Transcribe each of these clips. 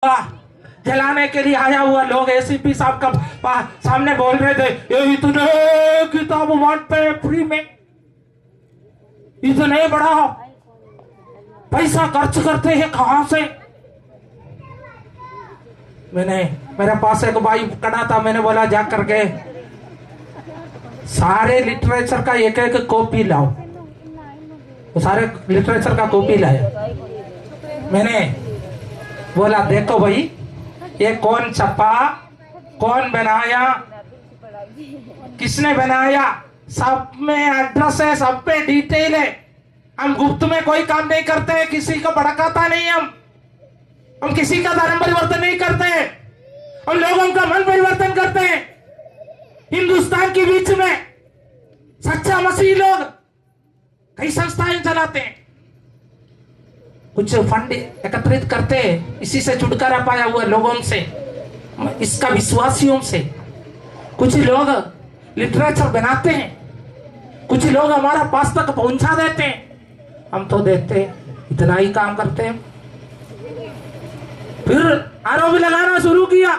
जलाने के लिए आया हुआ लोग एसीपी साहब का सामने बोल रहे थे, ये इतने किताब बांटते हैं फ्री में, इतने बड़ा पैसा खर्च करते हैं कहां से। मेरे पास एक भाई खड़ा था, मैंने बोला जा करके सारे लिटरेचर का एक एक कॉपी लाओ। वो सारे लिटरेचर का कॉपी लाया। मैंने बोला देखो भाई, ये कौन छपा, कौन बनाया, किसने बनाया, सब में एड्रेस है, सब पे डिटेल है। हम गुप्त में कोई काम नहीं करते हैं, किसी को भड़काता नहीं। हम किसी का धर्म परिवर्तन नहीं करते हैं, हम लोगों का मन परिवर्तन करते हैं। हिंदुस्तान के बीच में सच्चा मसीह लोग कई संस्थाएं चलाते हैं, कुछ फंड एकत्रित करते हैं, इसी से छुटकारा पाया हुआ लोगों से, इसका विश्वासियों से। कुछ लोग लिटरेचर बनाते हैं, कुछ लोग हमारा पास तक पहुंचा देते हैं, हम तो देते इतना ही काम करते हैं। फिर आरोप लगाना शुरू किया,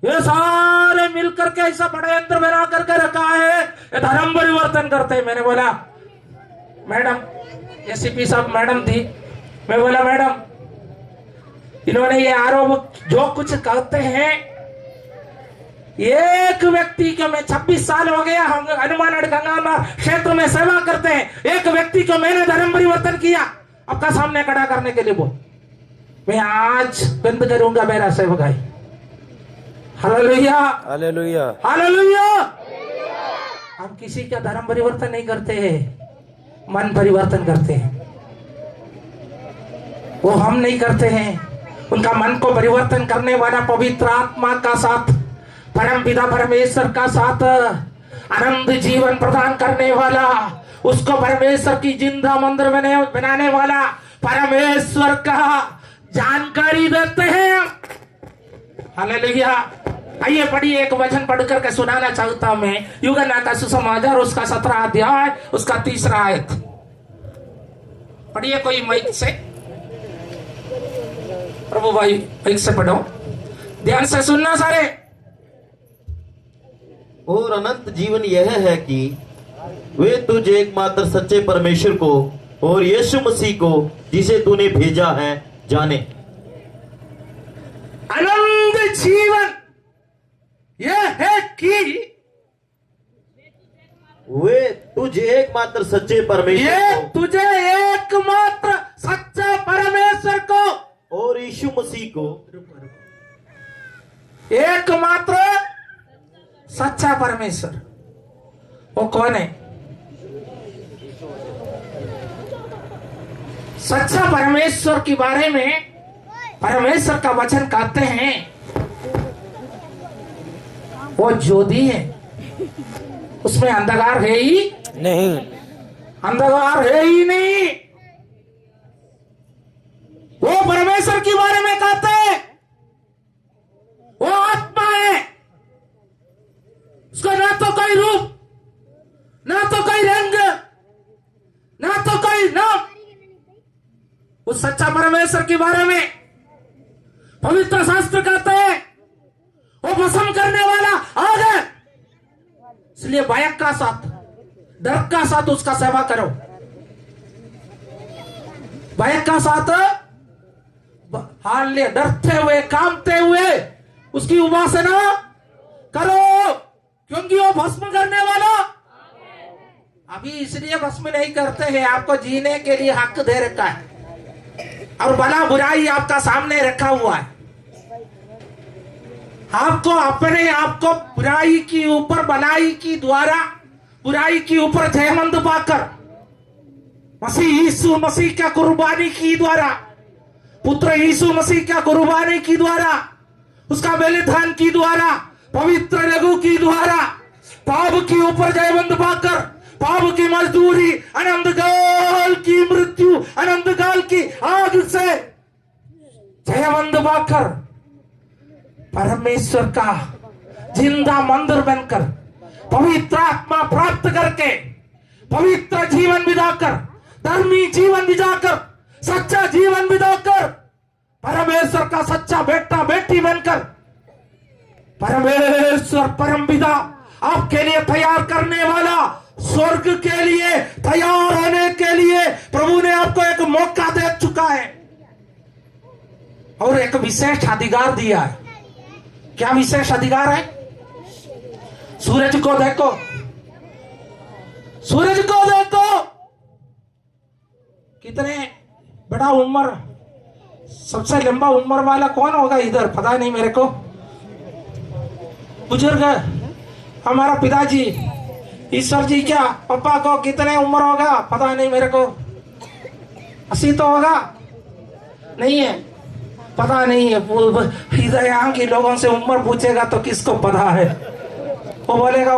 ये सारे मिलकर के ऐसा बड़े यंत्र बना करके रखा है, ये धर्म परिवर्तन करते हैं। मैंने बोला मैडम, एसीपी साहब मैडम थी, मैं बोला मैडम, इन्होंने ये आरोप जो कुछ कहते हैं, एक व्यक्ति को मैं 26 साल हो गया हनुमानगढ़ गंगा क्षेत्र में सेवा करते हैं, एक व्यक्ति को मैंने धर्म परिवर्तन किया आपका सामने खड़ा करने के लिए बोल, मैं आज बंद करूंगा मेरा सेवकाई। Hallelujah, hallelujah, hallelujah. हम किसी का धर्म परिवर्तन नहीं करते हैं, मन परिवर्तन करते हैं। वो हम नहीं करते हैं, उनका मन को परिवर्तन करने वाला पवित्र आत्मा का साथ, परम पिता परमेश्वर का साथ, आनंद जीवन प्रदान करने वाला, उसको परमेश्वर की जिंदा मंदिर बनाने वाला परमेश्वर का जानकारी देते हैं। हालेलुया। आइए पढ़िए, एक वचन पढ़ करके सुनाना चाहता हूं मैं, यूहन्ना का सुसमाचार उसका 17 अध्याय उसका 3 आयत। पढ़िए कोई माइक से, प्रभु भाई माइक से पढ़ो, ध्यान से सुनना सारे। और अनंत जीवन यह है कि वे तुझे एकमात्र सच्चे परमेश्वर को और यीशु मसीह को जिसे तूने भेजा है जाने। अनंत जीवन यह है कि वे तुझे एकमात्र सच्चे परमेश्वर ये को तुझे एकमात्र सच्चा परमेश्वर को और यीशु मसीह को, एकमात्र सच्चा परमेश्वर वो कौन है? सच्चा परमेश्वर के बारे में परमेश्वर का वचन कहते हैं, वो ज्योति है, उसमें अंधकार है ही नहीं, अंधकार है ही नहीं। वो परमेश्वर के बारे में कहते हैं, वो आत्मा है, उसका ना तो कोई रूप, ना तो कोई रंग, ना तो कोई नाम। उस सच्चा परमेश्वर के बारे में पवित्र शास्त्र कहते हैं, वो भस्म करने वाला आ गए। इसलिए भय का साथ, डर का साथ उसका सेवा करो, भय का साथ, हाल डरते हुए कांपते हुए उसकी उपासना करो, क्योंकि वो भस्म करने वाला अभी इसलिए भस्म नहीं करते हैं, आपको जीने के लिए हक दे रखा है और भला बुराई आपका सामने रखा हुआ है। आपको अपने आपको बुराई की ऊपर भलाई की द्वारा, बुराई की ऊपर जयमंद पाकर मसीह यीशु मसीह का कुर्बानी की द्वारा, पुत्र यीशु मसीह का कुर्बानी की द्वारा, उसका बलिदान की द्वारा, पवित्र लघु की द्वारा पाप के ऊपर जयवंत पाकर, पाप की मजदूरी, अनंत काल की मृत्यु, अनंत काल की आग से जयवंत पाकर परमेश्वर का जिंदा मंदिर बनकर, पवित्र आत्मा प्राप्त करके, पवित्र जीवन बिताकर, धर्मी जीवन बिताकर, सच्चा जीवन बिताकर परमेश्वर का सच्चा बेटा बेटी बनकर परमेश्वर परम पिता आपके लिए तैयार करने वाला, स्वर्ग के लिए तैयार होने के लिए प्रभु ने आपको एक मौका दे चुका है और एक विशेष अधिकार दिया है। क्या विशेष अधिकार है? सूरज को देखो, सूरज को देखो, कितने बड़ा उम्र, सबसे लंबा उम्र वाला कौन होगा इधर, पता नहीं मेरे को। बुजुर्ग हमारा पिताजी ईश्वर जी, क्या पापा को कितने उम्र होगा पता नहीं मेरे को, 80 तो होगा, नहीं है, पता नहीं है। इधर यहाँ के लोगों से उम्र पूछेगा तो किसको पता है, वो बोलेगा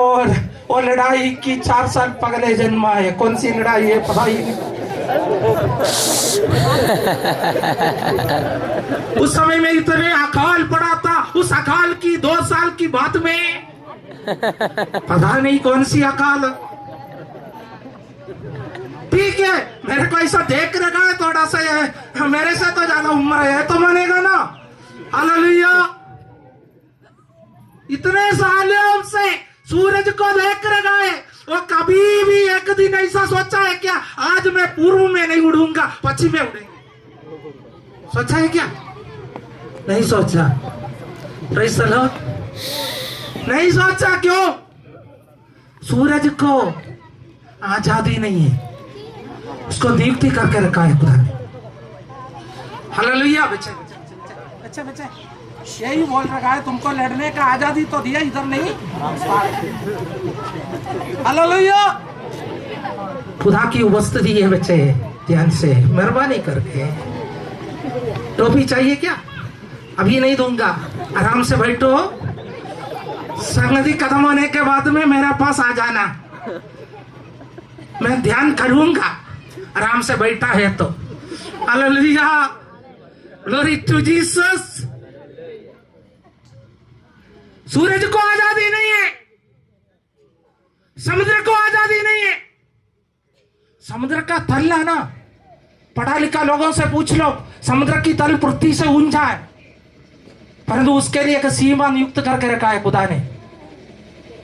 वो लड़ाई की 4 साल पहले जन्मा है, कौन सी लड़ाई है पता ही नहीं। उस समय में इतने अकाल पड़ा था, उस अकाल की 2 साल की बात में पता नहीं कौन सी अकाल। ठीक है, मेरे को ऐसा देख रखा है थोड़ा सा है, मेरे से तो ज्यादा उम्र है तो मानेगा ना। हालेलुया। इतने साल हमसे सूरज को देख रखा है, वो कभी भी एक दिन ऐसा सोचा है क्या आज मैं पूर्व में नहीं उड़ूंगा पश्चिम में उड़ेंगे, सोचा है क्या? नहीं सोचा। Praise the Lord. नहीं सोचा। क्यों? सूरज को आजादी नहीं है, उसको नियुक्ति करके रखा है खुदा ने। हालेलुया। बच्चे बच्चे बच्चे यही बोल रखा है, तुमको लड़ने का आजादी तो दिया, इधर नहीं। हालेलुया। खुदा की उपस्थिति है बच्चे, ध्यान से मेहरबानी करके। टोपी चाहिए क्या? अभी नहीं दूंगा, आराम से बैठो, संगति खत्म होने के बाद में मेरे पास आ जाना, मैं ध्यान करूंगा, आराम से बैठा है तो। हालेलुया। Glory to Jesus. सूरज को आजादी नहीं है, समुद्र को आजादी नहीं है। समुद्र का तल है ना, पढ़ा लिखा लोगों से पूछ लो, समुद्र की तल पृथ्वी से ऊंचा है, परंतु उसके लिए एक सीमा नियुक्त करके रखा है खुदा ने,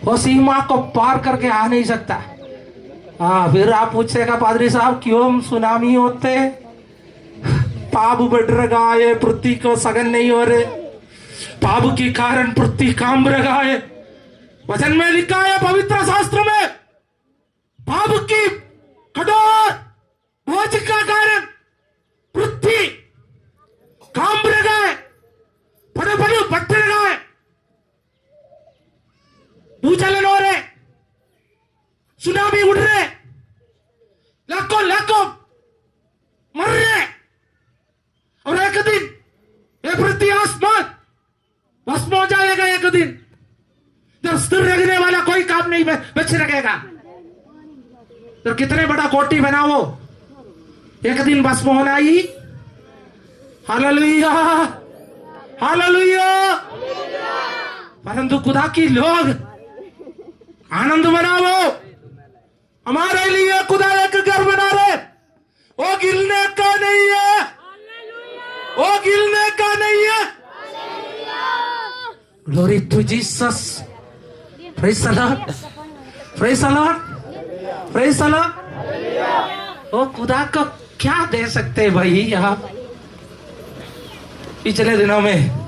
वो सीमा को पार करके आ नहीं सकता। फिर आप पूछेगा पादरी साहब क्यों सुनामी होते, पाप बढ़ रहा है, पृथ्वी को सघन नहीं हो रहे, पाप के कारण पृथ्वी कांप रहा है। वचन में लिखा है पवित्र शास्त्र में, पाप की कठोर बोझ का कारण पृथ्वी कांप रहा है, बड़े बड़े बढ़ रहा है, भूचलन हो रहे, सुनामी उड़ रहे, लाखों लाखों मर रहे, और एक दिन ये पृथ्वी आसमान भस्म हो जाएगा। एक दिन जब स्थिर रहने वाला कोई काम नहीं बच रखेगा, तो कितने बड़ा कोठी बनाओ, एक दिन भस्म होना ही। हालेलुया। हालेलुया। परंतु खुदा की लोग आनंद मनाओ, हमारे लिए खुदा एक घर बना रहे, वो गिरने का नहीं है, वो गिरने का नहीं है। Glory to Jesus. Praise the Lord. Praise the Lord. Praise the Lord. वो खुदा को क्या दे सकते भाई यहाँ। पिछले दिनों में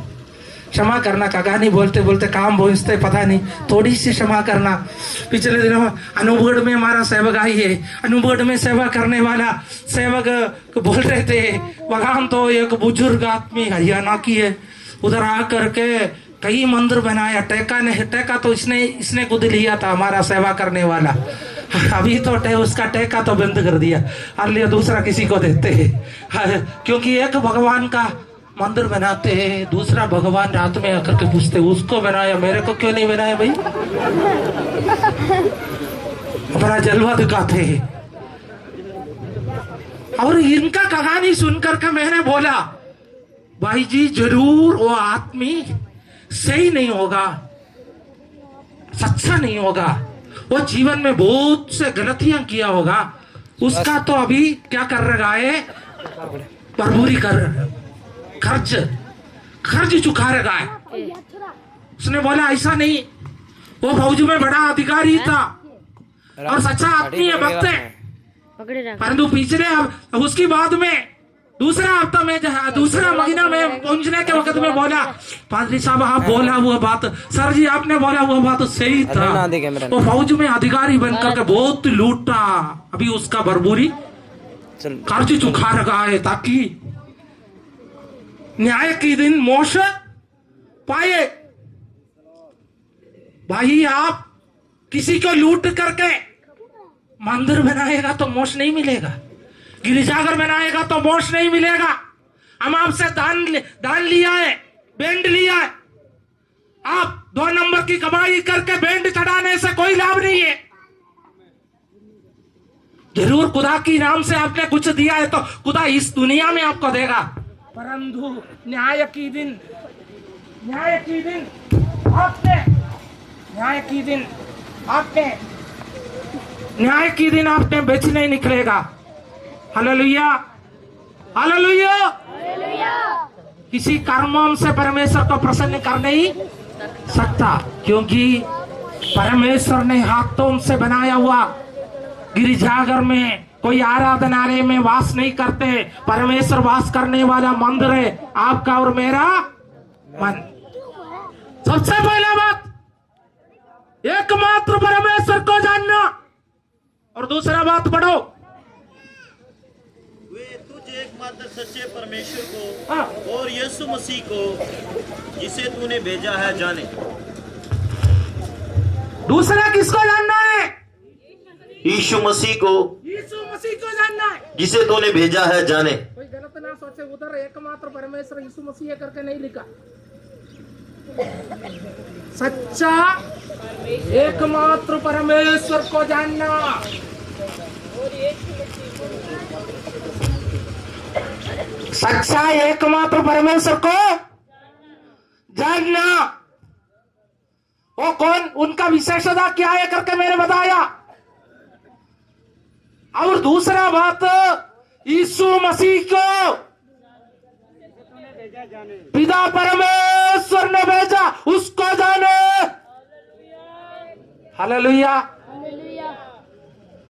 क्षमा करना, काका नहीं बोलते बोलते काम पहुंचते, पता नहीं, थोड़ी सी क्षमा करना। पिछले दिनों में अनुभव में हमारा सेवक आई है, अनुभव में सेवा करने वाला सेवक बोल रहे थे, वहां तो एक बुजुर्ग आदमी हरियाणा की है, उधर आ करके कई मंदिर बनाया, टेका तो इसने खुद लिया था, हमारा सेवा करने वाला। अभी तो उसका टेका तो बंद कर दिया, अल्लाह दूसरा किसी को देते हैं, क्योंकि एक भगवान का मंदिर बनाते हैं, दूसरा भगवान रात में आकर के पूछते उसको बनाया, मेरे को क्यों नहीं बनाया भाई। बड़ा जलवा दिखाते हैं। और इनका कहानी सुनकर के मैंने बोला भाई जी जरूर वो आदमी सही नहीं होगा, सच्चा नहीं होगा, वो जीवन में बहुत से गलतियां किया होगा, उसका तो अभी क्या कर रहा है, बरबूरी कर्ज चुका रखा है। उसने बोला ऐसा नहीं, वो फौज में बड़ा अधिकारी था और सच्चा आदमी है, भक्त है, परंतु पिछले उसकी बाद में दूसरा हफ्ता में दूसरा महीना में पहुंचने के वक्त में बोला, पादरी साहब आप बोला हुआ बात, सर जी आपने बोला हुआ बात सही था। वो फौज में अधिकारी बनकर के बहुत लूटा, अभी उसका भरपूरी कर्ज चुका रखा है, ताकि न्याय के दिन मोक्ष पाए। भाई आप किसी को लूट करके मंदिर बनाएगा तो मोक्ष नहीं मिलेगा, गिरिजाघर बनाएगा तो मोक्ष नहीं मिलेगा। हम आपसे दान लिया है, बैंड लिया है, आप 2 नंबर की कमाई करके बैंड चढ़ाने से कोई लाभ नहीं है। जरूर खुदा की नाम से आपने कुछ दिया है तो खुदा इस दुनिया में आपको देगा, परंतु न्याय की दिन आपने बेच नहीं निकलेगा। Hallelujah, hallelujah. किसी कर्मों से परमेश्वर को प्रसन्न कर नहीं सकता, क्योंकि परमेश्वर ने हाथों से बनाया हुआ गिरिजाघर में कोई आराधनालय में वास नहीं करते। परमेश्वर वास करने वाला मंदिर है आपका और मेरा मन। सबसे पहला बात एकमात्र परमेश्वर को जानना, और दूसरा बात पढ़ो, वे तुझ एकमात्र सच्चे परमेश्वर को और यीशु मसीह को जिसे तूने भेजा है जाने। दूसरा किसको जानना है? यीशु मसीह को जानना है, जिसे तूने भेजा है जाने। कोई गलत ना सोचे, उधर एकमात्र परमेश्वर यीशु मसीह करके नहीं लिखा। सच्चा एकमात्र परमेश्वर को जानना, सच्चा एकमात्र परमेश्वर को जानना। वो कौन, उनका विशेषता क्या है करके मैंने बताया। और दूसरा बात, यीशु मसीह को पिता परमेश्वर ने भेजा, उसको जाने। हालेलुया।